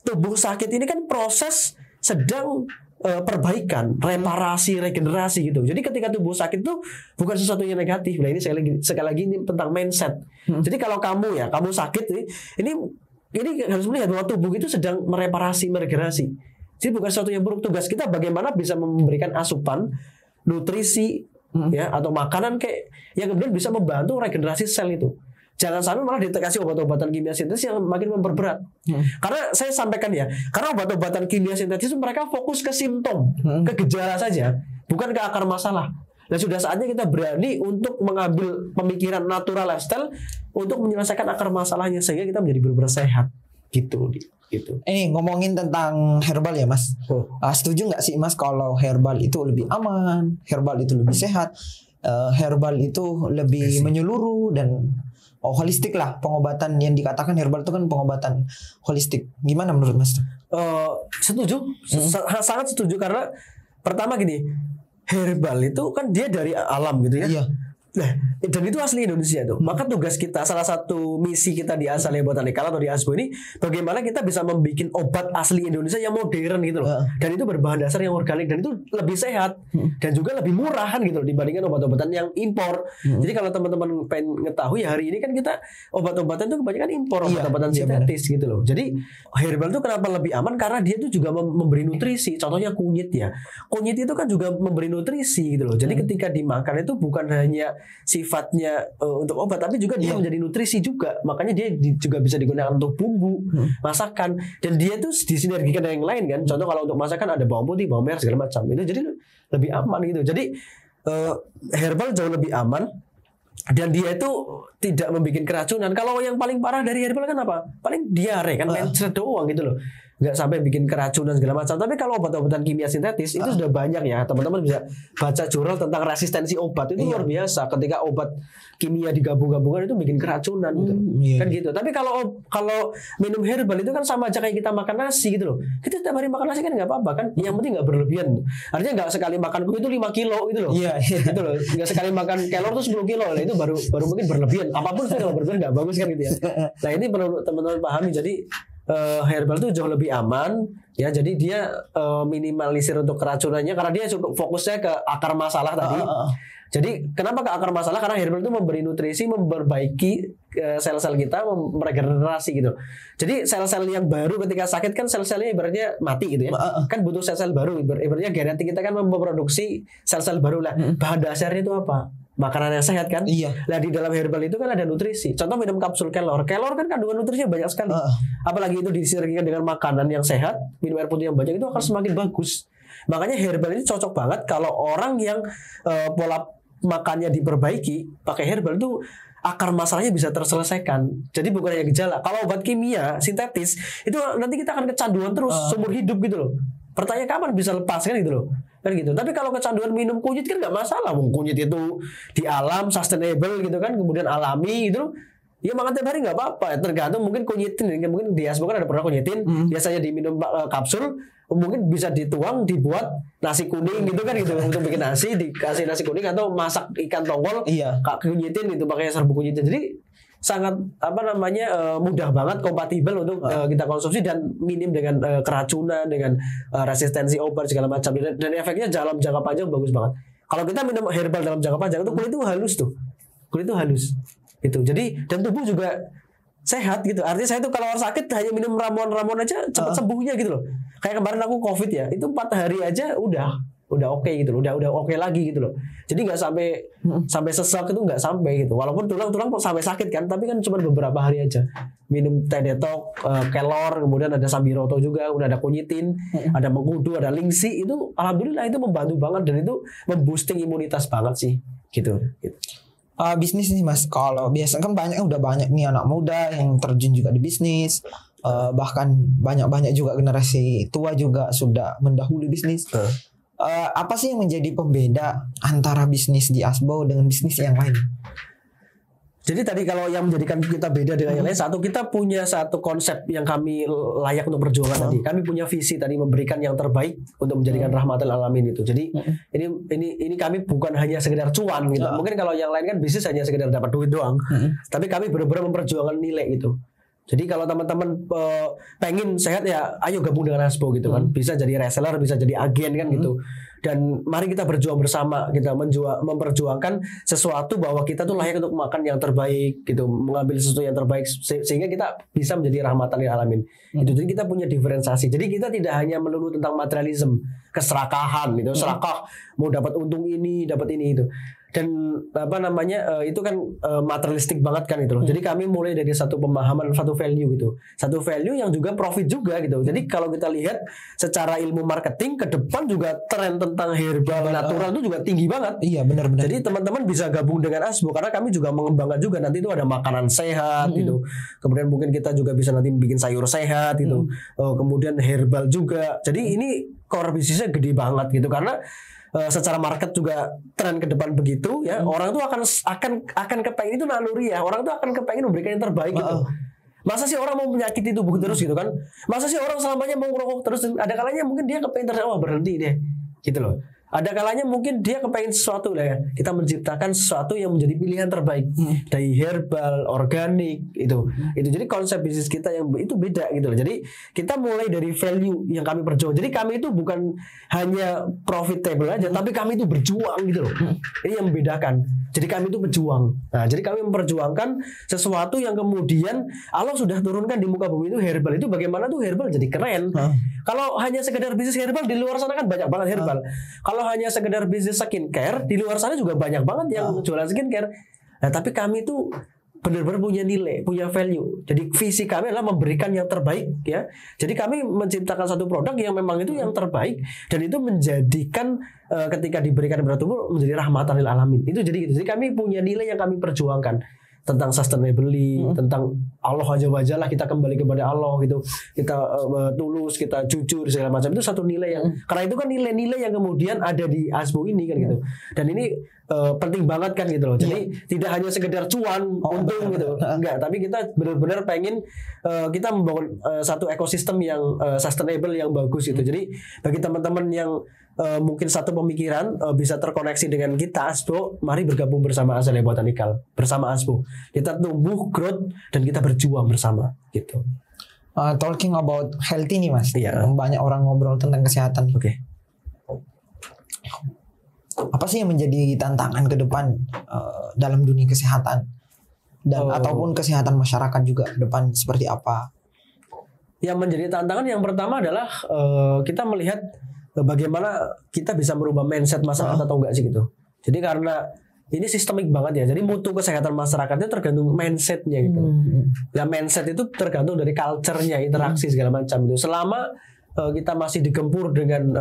tubuh sakit ini kan proses sedang perbaikan, reparasi, regenerasi gitu. Jadi ketika tubuh sakit itu bukan sesuatu yang negatif. Nah ini sekali lagi ini tentang mindset. Jadi kalau kamu sakit ini harus melihat bahwa tubuh itu sedang mereparasi, meregenerasi. Jadi bukan sesuatu yang buruk. Tugas kita bagaimana bisa memberikan asupan, nutrisi, ya atau makanan kayak yang kemudian bisa membantu regenerasi sel itu. Jangan sampai malah dikasih obat-obatan kimia sintetis yang makin memperberat. Karena saya sampaikan ya, karena obat-obatan kimia sintetis itu mereka fokus ke simptom, ke gejala saja, bukan ke akar masalah. Dan sudah saatnya kita berani untuk mengambil pemikiran natural lifestyle untuk menyelesaikan akar masalahnya sehingga kita menjadi benar-benar sehat gitu. gitu. Ini ngomongin tentang herbal ya Mas. Setuju nggak sih Mas kalau herbal itu lebih aman, herbal itu lebih sehat, herbal itu lebih menyeluruh dan holistik lah, pengobatan yang dikatakan herbal itu kan pengobatan holistik. Gimana menurut Mas? Setuju, sangat setuju karena pertama gini, herbal itu kan dia dari alam gitu ya. Iya. Nah, dan itu asli Indonesia tuh. Maka tugas kita, salah satu misi kita di Azalea Botanical atau di ASBO ini, bagaimana kita bisa membuat obat asli Indonesia yang modern gitu loh. Dan itu berbahan dasar yang organik dan itu lebih sehat dan juga lebih murahan gitu loh dibandingkan obat-obatan yang impor. Jadi kalau teman-teman pengen mengetahui hari ini kan kita obat-obatan itu kebanyakan impor, obat-obatan sintetis gitu loh. Jadi herbal itu kenapa lebih aman? Karena dia itu juga memberi nutrisi. Contohnya kunyit ya. Kunyit itu kan juga memberi nutrisi gitu loh. Jadi ketika dimakan itu bukan hanya sifatnya untuk obat tapi juga dia menjadi nutrisi juga, makanya dia juga bisa digunakan untuk bumbu masakan dan dia tuh disinergikan dengan yang lain kan. Contoh kalau untuk masakan ada bawang putih, bawang merah segala macam itu jadi lebih aman gitu. Jadi herbal jauh lebih aman dan dia itu tidak membuat keracunan. Kalau yang paling parah dari herbal kan apa? Paling diare kan, mencret doang gitu loh. Nggak sampai bikin keracunan segala macam. Tapi kalau obat-obatan kimia sintetis itu sudah banyak ya. Teman-teman bisa baca jurnal tentang resistensi obat itu luar biasa. Ketika obat kimia digabung-gabungkan itu bikin keracunan gitu. Kan gitu. Tapi kalau minum herbal itu kan sama aja kayak kita makan nasi gitu loh. Kita tiap hari makan nasi kan nggak apa-apa kan. Yang penting nggak berlebihan. Artinya nggak sekali makan itu 5 kilo gitu loh. Gitu loh. Nggak sekali makan kelor tuh 10 kilo. Nah, itu baru mungkin berlebihan. Apapun itu kalau berlebihan nggak bagus kan gitu ya. Nah ini perlu teman-teman pahami. Jadi herbal itu jauh lebih aman ya, jadi dia minimalisir untuk keracunannya karena dia cukup fokusnya ke akar masalah tadi. Jadi kenapa ke akar masalah? Karena herbal itu memberi nutrisi, memperbaiki sel-sel kita, meregenerasi gitu. Jadi sel-sel yang baru ketika sakit kan sel-selnya ibaratnya mati gitu ya. Kan butuh sel-sel baru. Ibaratnya genetik kita kan memproduksi sel-sel baru lah. Bahan dasarnya itu apa? Makanan yang sehat kan? Nah di dalam herbal itu kan ada nutrisi. Contoh minum kapsul kelor. Kelor kan kandungan nutrisinya banyak sekali. Apalagi itu disinergikan dengan makanan yang sehat, minum air putih yang banyak itu akan semakin bagus. Makanya herbal ini cocok banget kalau orang yang pola makannya diperbaiki pakai herbal itu akar masalahnya bisa terselesaikan. Jadi bukan hanya gejala. Kalau obat kimia sintetis itu nanti kita akan kecanduan terus seumur hidup gitu loh. Pertanyaan kapan bisa lepas kan gitu loh. Kan gitu. Tapi kalau kecanduan minum kunyit kan nggak masalah. Kunyit itu di alam, sustainable gitu kan, kemudian alami gitu. Ya makan tiap hari nggak apa-apa. Tergantung mungkin kunyitin, mungkin di ASBO kan ada produk kunyitin. Biasanya diminum kapsul, mungkin bisa dituang, dibuat nasi kuning gitu kan gitu untuk bikin nasi, dikasih nasi kuning atau masak ikan tongkol, kunyitin itu pakai serbuk kunyitin. Jadi sangat mudah banget, kompatibel untuk kita konsumsi dan minim dengan keracunan, dengan resistensi obat segala macam dan efeknya dalam jangka panjang bagus banget. Kalau kita minum herbal dalam jangka panjang itu kulit itu halus itu. Jadi dan tubuh juga sehat gitu. Artinya saya tuh kalau orang sakit hanya minum ramuan-ramuan aja cepat sembuhnya gitu loh. Kayak kemarin aku COVID ya, itu 4 hari aja udah oke gitu loh, udah oke lagi gitu loh. Jadi nggak sampai sesak itu nggak sampai gitu. Walaupun tulang sampai sakit kan, tapi kan cuma beberapa hari aja. Minum teh detok, kelor, kemudian ada sambiroto juga, udah ada kunyitin, ada mengkudu, ada lingsi, itu alhamdulillah itu membantu banget dan itu memboosting imunitas banget sih gitu. Bisnis nih Mas, kalau biasa kan udah banyak nih anak muda yang terjun juga di bisnis, bahkan banyak juga generasi tua juga sudah mendahului bisnis. Apa sih yang menjadi pembeda antara bisnis di ASBO dengan bisnis yang lain? Jadi tadi kalau yang menjadikan kita beda dengan yang lain, satu kita punya satu konsep yang kami layak untuk perjuangan tadi. Kami punya visi tadi memberikan yang terbaik untuk menjadikan rahmatil alamin itu. Jadi ini kami bukan hanya sekedar cuan gitu. Mungkin kalau yang lain kan bisnis hanya sekedar dapat duit doang. Tapi kami benar-benar memperjuangkan nilai gitu. Jadi kalau teman-teman pengen sehat ya ayo gabung dengan ASBO gitu kan. Bisa jadi reseller, bisa jadi agen kan gitu. Dan mari kita berjuang bersama, kita memperjuangkan sesuatu bahwa kita tuh layak untuk makan yang terbaik gitu, mengambil sesuatu yang terbaik sehingga kita bisa menjadi rahmatan lil alamin. Itu jadi kita punya diferensiasi. Jadi kita tidak hanya melulu tentang materialisme, keserakahan gitu, serakah mau dapat untung ini, dapat ini itu. Dan itu kan materialistik banget kan itu loh. Jadi kami mulai dari satu pemahaman, satu value gitu. Satu value yang juga profit juga gitu. Jadi kalau kita lihat secara ilmu marketing ke depan juga tren tentang tentang herbal natural itu juga tinggi banget. Iya, benar-benar. Jadi teman-teman bisa gabung dengan Asbo karena kami juga mengembangkan juga, nanti itu ada makanan sehat gitu. Kemudian mungkin kita juga bisa nanti bikin sayur sehat gitu. Kemudian herbal juga. Jadi ini core bisnisnya gede banget gitu karena secara market juga tren ke depan begitu ya. Orang tuh akan kepengen itu naluri ya. Orang tuh akan kepengen memberikan yang terbaik gitu. Masa sih orang mau menyakiti tubuh terus gitu kan? Masa sih orang selamanya mau ngerokok terus? Ada kalanya mungkin dia kepengen berhenti deh, gitu loh. Ada kalanya mungkin dia kepengen sesuatu lah ya. Kita menciptakan sesuatu yang menjadi pilihan terbaik dari herbal, organik itu. Jadi konsep bisnis kita yang itu beda gitu loh. Jadi kita mulai dari value yang kami perjuangkan. Jadi kami itu bukan hanya profitable aja, tapi kami itu berjuang gitu loh. Ini yang membedakan. Jadi kami itu berjuang. Nah, jadi kami memperjuangkan sesuatu yang kemudian Allah sudah turunkan di muka bumi itu herbal. Itu bagaimana tuh herbal jadi keren. Kalau hanya sekedar bisnis herbal di luar sana kan banyak banget herbal. Kalau hanya sekedar bisnis skincare di luar sana juga banyak banget yang jualan skincare. Nah, tapi kami itu benar-benar punya nilai, punya value. Jadi visi kami adalah memberikan yang terbaik ya. Jadi kami menciptakan satu produk yang memang itu yang terbaik dan itu menjadikan ketika diberikan kepada tubuh menjadi rahmatan lil alamin. Itu jadi gitu. Jadi kami punya nilai yang kami perjuangkan tentang sustainability, tentang Allah aja wajalah, kita kembali kepada Allah gitu. Kita tulus, kita jujur segala macam. Itu satu nilai yang karena itu kan nilai-nilai yang kemudian ada di Asbo ini kan gitu. Dan ini penting banget kan gitu loh. Jadi tidak hanya sekedar cuan, untung gitu. Enggak, tapi kita benar-benar pengen kita membangun satu ekosistem yang sustainable yang bagus gitu. Jadi bagi teman-teman yang mungkin satu pemikiran bisa terkoneksi dengan kita Asbo, mari bergabung bersama Azalea Botanical, bersama Asbo. Kita tumbuh, growth, dan kita berjuang bersama gitu. Talking about healthy nih Mas. Iya. Banyak orang ngobrol tentang kesehatan. Oke. Apa sih yang menjadi tantangan ke depan dalam dunia kesehatan dan ataupun kesehatan masyarakat juga ke depan seperti apa? Yang menjadi tantangan yang pertama adalah kita melihat bagaimana kita bisa merubah mindset masyarakat atau enggak sih gitu. Jadi karena ini sistemik banget ya. Jadi mutu kesehatan masyarakatnya tergantung mindsetnya gitu. Nah mindset itu tergantung dari culture-nya, interaksi segala macam itu. Selama kita masih digempur dengan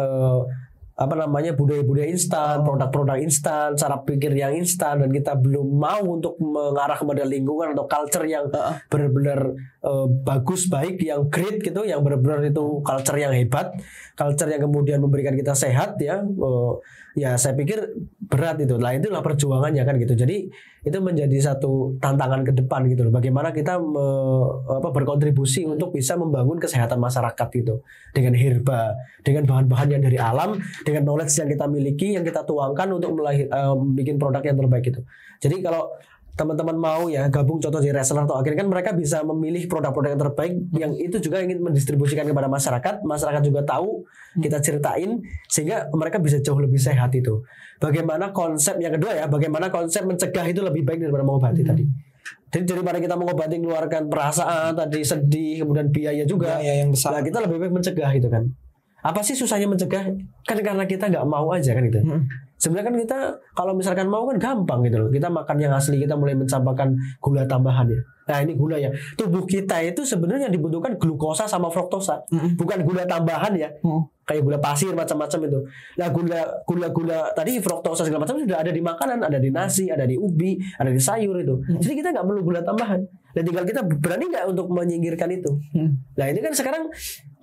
budaya-budaya instan, produk-produk instan, cara pikir yang instan, dan kita belum mau untuk mengarah kepada lingkungan atau culture yang benar-benar bagus, baik, yang great gitu, yang benar-benar itu culture yang hebat, culture yang kemudian memberikan kita sehat ya. Ya saya pikir berat itu. Lah itulah perjuangannya kan gitu. Jadi itu menjadi satu tantangan ke depan gitu loh. Bagaimana kita berkontribusi untuk bisa membangun kesehatan masyarakat gitu dengan herba, dengan bahan-bahan yang dari alam, dengan knowledge yang kita miliki, yang kita tuangkan untuk bikin produk yang terbaik gitu. Jadi kalau teman-teman mau ya gabung contoh di reseller atau akhirnya kan mereka bisa memilih produk-produk yang terbaik yang itu juga ingin mendistribusikan kepada masyarakat juga tahu, kita ceritain sehingga mereka bisa jauh lebih sehat itu. Bagaimana konsep yang kedua ya, bagaimana konsep mencegah itu lebih baik daripada mengobati tadi. Jadi daripada kita mengobati mengeluarkan perasaan tadi, sedih, kemudian biaya juga, yang besar. Nah, kita lebih baik mencegah gitu kan. Apa sih susahnya mencegah? Kan karena kita nggak mau aja kan gitu. Sebenarnya kan kita kalau misalkan mau kan gampang gitu loh. Kita makan yang asli, kita mulai mencampurkan gula tambahan ya. Nah ini gula ya. Tubuh kita itu sebenarnya yang dibutuhkan glukosa sama fruktosa, bukan gula tambahan ya. Kayak gula pasir macam-macam itu. Nah gula tadi fruktosa segala macam sudah ada di makanan, ada di nasi, ada di ubi, ada di sayur itu. Jadi kita nggak perlu gula tambahan. Dan tinggal kita berani nggak untuk menyingkirkan itu. Nah ini kan sekarang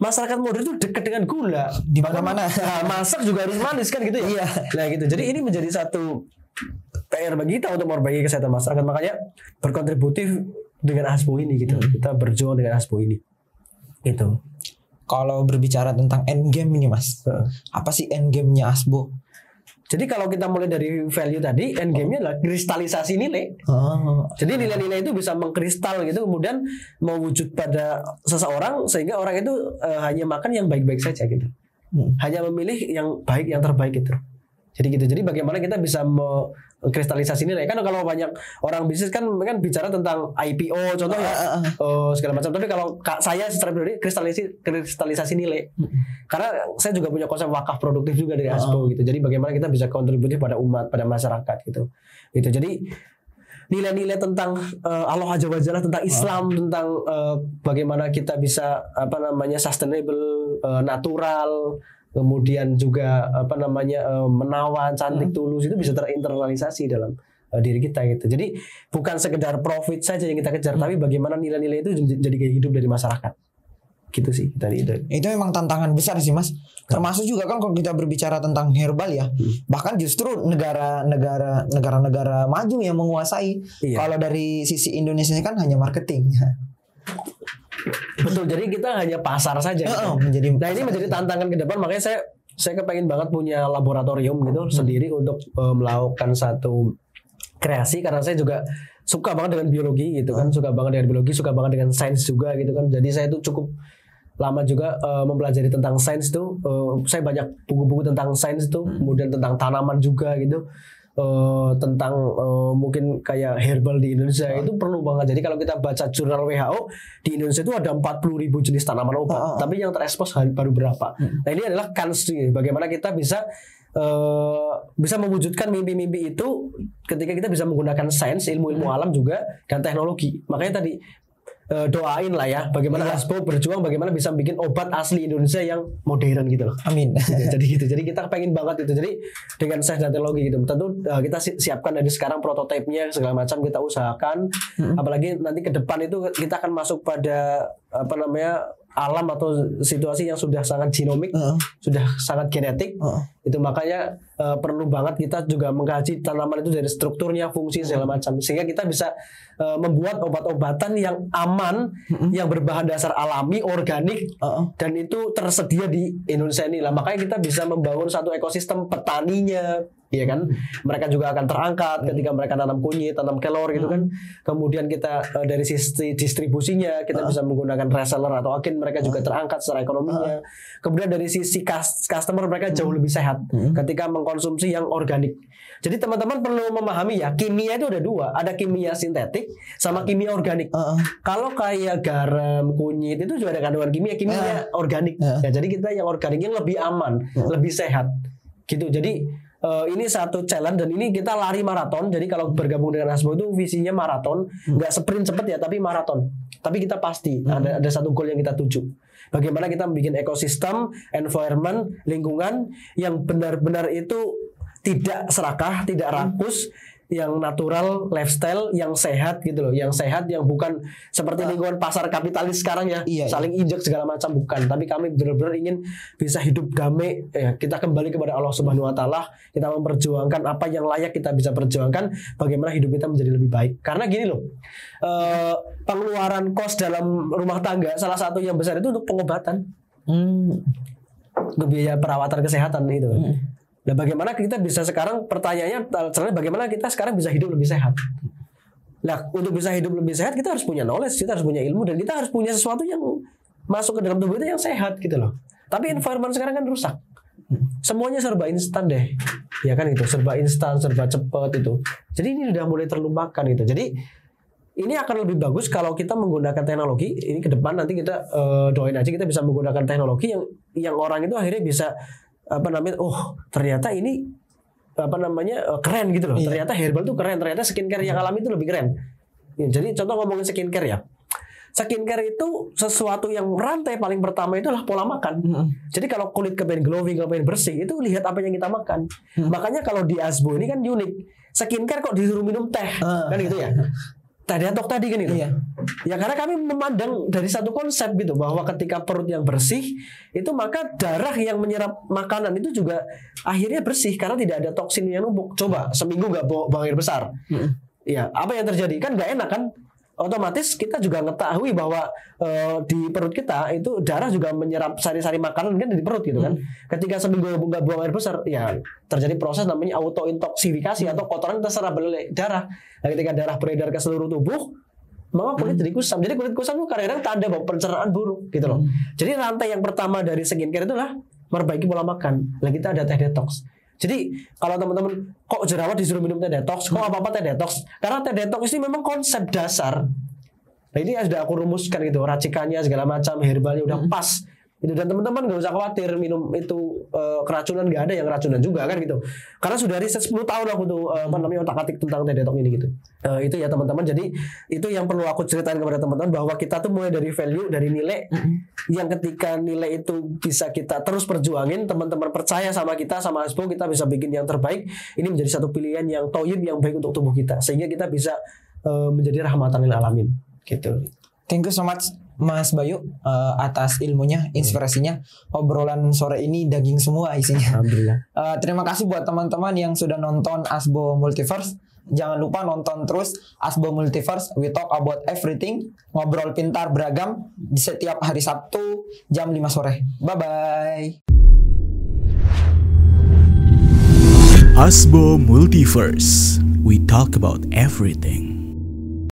masyarakat modern itu dekat dengan gula. Di mana-mana. Nah, masak juga harus manis kan gitu ya. Iya. Nah gitu. Jadi ini menjadi satu PR bagi kita untuk memperbaiki kesehatan masyarakat. Makanya berkontributif dengan Asbo ini gitu. Kita berjuang dengan Asbo ini. Gitu. Kalau berbicara tentang end game ini Mas, apa sih end game-nya Asbo? Jadi kalau kita mulai dari value tadi, end game-nya adalah kristalisasi nilai. Jadi nilai-nilai itu bisa mengkristal gitu, kemudian mewujud pada seseorang sehingga orang itu hanya makan yang baik-baik saja gitu. Hanya memilih yang baik, yang terbaik gitu. Jadi gitu. Jadi bagaimana kita bisa mengkristalisasi nilai? Kan kalau banyak orang bisnis kan bicara tentang IPO contohnya, segala macam. Tapi kalau saya secara pribadi kristalisasi nilai. Karena saya juga punya konsep wakaf produktif juga dari Asbo gitu. Jadi bagaimana kita bisa kontribusi pada umat, pada masyarakat gitu. Gitu. Jadi nilai-nilai tentang Allah Azza wa Jalla, tentang Islam, tentang bagaimana kita bisa sustainable, natural, kemudian juga menawan, cantik, tulus itu bisa terinternalisasi dalam diri kita gitu. Jadi bukan sekedar profit saja yang kita kejar, tapi bagaimana nilai-nilai itu jadi gaya hidup dari masyarakat. Gitu sih tadi itu. Itu memang tantangan besar sih Mas. Termasuk juga kan kalau kita berbicara tentang herbal ya, bahkan justru negara-negara maju yang menguasai. Iya. Kalau dari sisi Indonesia kan hanya marketing. Betul. Jadi kita hanya pasar saja. Gitu. Nah ini menjadi tantangan ke depan. Makanya saya kepengen banget punya laboratorium gitu sendiri untuk melakukan satu kreasi, karena saya juga suka banget dengan biologi gitu kan, suka banget dengan sains juga gitu kan. Jadi saya itu cukup lama juga mempelajari tentang sains tuh. Saya banyak buku-buku tentang sains tuh, kemudian tentang tanaman juga gitu. Tentang mungkin kayak herbal di Indonesia itu perlu banget. Jadi kalau kita baca jurnal WHO di Indonesia itu ada 40.000 jenis tanaman obat, tapi yang terekspos baru berapa. Nah ini adalah kans bagaimana kita bisa mewujudkan mimpi-mimpi itu ketika kita bisa menggunakan sains, ilmu-ilmu alam juga dan teknologi. Makanya tadi doain lah ya bagaimana Asbo berjuang bagaimana bisa bikin obat asli Indonesia yang modern gitu loh. Amin. Jadi kita pengen banget itu. Jadi dengan sains dan teknologi gitu. Tentu kita siapkan dari sekarang prototipenya segala macam kita usahakan. Apalagi nanti ke depan itu kita akan masuk pada alam atau situasi yang sudah sangat genomik, sudah sangat genetik. Itu makanya perlu banget kita juga mengkaji tanaman itu dari strukturnya, fungsi segala macam, sehingga kita bisa membuat obat-obatan yang aman, yang berbahan dasar alami, organik, dan itu tersedia di Indonesia ini lah. Makanya kita bisa membangun satu ekosistem petaninya, ya kan? Mereka juga akan terangkat ketika mereka tanam kunyit, tanam kelor gitu kan. Kemudian kita dari sisi distribusinya kita bisa menggunakan reseller atau agen, mereka juga terangkat secara ekonominya. Kemudian dari sisi customer mereka jauh lebih sehat ketika mengkonsumsi yang organik. Jadi teman-teman perlu memahami ya, kimia itu ada dua, ada kimia sintetik sama kimia organik. Kalau kayak garam, kunyit itu juga ada kandungan kimia organik. Ya, jadi kita yang organik yang lebih aman, lebih sehat gitu. Jadi ini satu challenge dan ini kita lari maraton. Jadi kalau bergabung dengan Asbo itu visinya maraton, nggak sprint cepet ya, tapi maraton. Tapi kita pasti ada satu goal yang kita tuju. Bagaimana kita bikin ekosistem, environment, lingkungan yang benar-benar itu tidak serakah, tidak rakus, yang natural, lifestyle, yang sehat gitu loh, yang sehat, yang bukan seperti lingkungan pasar kapitalis sekarang ya, saling injek segala macam, bukan. Tapi kami benar-benar ingin bisa hidup damai, ya, kita kembali kepada Allah Subhanahu Wa Taala, kita memperjuangkan apa yang layak kita bisa perjuangkan, bagaimana hidup kita menjadi lebih baik. Karena gini loh, pengeluaran kos dalam rumah tangga salah satu yang besar itu untuk pengobatan, untuk biaya perawatan kesehatan itu. Nah, bagaimana kita bisa sekarang, pertanyaannya bagaimana kita sekarang bisa hidup lebih sehat. Nah, untuk bisa hidup lebih sehat kita harus punya knowledge, kita harus punya ilmu, dan kita harus punya sesuatu yang masuk ke dalam tubuh kita yang sehat gitu loh. Tapi environment sekarang kan rusak. Semuanya serba instan deh. Ya kan itu, serba instan, serba cepat itu. Jadi ini sudah mulai terlupakan gitu. Jadi ini akan lebih bagus kalau kita menggunakan teknologi. Ini ke depan nanti kita doain aja kita bisa menggunakan teknologi yang orang itu akhirnya bisa ternyata ini keren gitu loh. Ternyata herbal tuh keren, ternyata skincare yang alami itu lebih keren. Ya, jadi contoh ngomongin skincare ya. Skincare itu sesuatu yang rantai paling pertama itu adalah pola makan. Jadi kalau kulit kepengen glowing, kepengen bersih, itu lihat apa yang kita makan. Makanya kalau di Asbo ini kan unik. Skincare kok disuruh minum teh, kan gitu ya. Teh detok tadi kan itu. Ya karena kami memandang dari satu konsep gitu, bahwa ketika perut yang bersih itu maka darah yang menyerap makanan itu juga akhirnya bersih karena tidak ada toksin yang numpuk. Coba seminggu nggak buang air besar, ya apa yang terjadi? Kan nggak enak kan? Otomatis kita juga mengetahui bahwa di perut kita itu darah juga menyerap sari-sari makanan kan di perut gitu kan. Ketika seminggu nggak buang air besar, ya terjadi proses namanya autointoksifikasi atau kotoran terserap oleh darah. Nah, ketika darah beredar ke seluruh tubuh, maka kulit jadi kusam. Jadi kulit kusam itu kadang-kadang tanda bahwa pencernaan buruk gitu loh. Jadi rantai yang pertama dari skincare itulah memperbaiki pola makan. Nah, kita ada teh detox. Jadi kalau teman-teman kok jerawat disuruh minum teh detox, kok apa-apa teh detox? Karena teh detox ini memang konsep dasar. Nah ini sudah aku rumuskan gitu, racikannya segala macam, herbalnya udah pas. Itu, dan teman-teman gak usah khawatir minum itu keracunan, gak ada yang keracunan juga kan gitu. Karena sudah riset 10 tahun aku tuh otak-atik tentang teh detox ini gitu. Itu ya teman-teman. Jadi itu yang perlu aku ceritain kepada teman-teman, bahwa kita tuh mulai dari value, dari nilai, yang ketika nilai itu bisa kita terus perjuangin, teman-teman percaya sama kita, sama Asbo, kita bisa bikin yang terbaik. Ini menjadi satu pilihan yang toyib, yang baik untuk tubuh kita, sehingga kita bisa menjadi rahmatan lil alamin gitu. Thank you so much Mas Bayu atas ilmunya, inspirasinya. Obrolan sore ini daging semua isinya. Alhamdulillah. Terima kasih buat teman-teman yang sudah nonton Asbo Multiverse. Jangan lupa nonton terus Asbo Multiverse. We talk about everything. Ngobrol pintar beragam di setiap hari Sabtu jam 5 sore. Bye-bye. Asbo Multiverse. We talk about everything.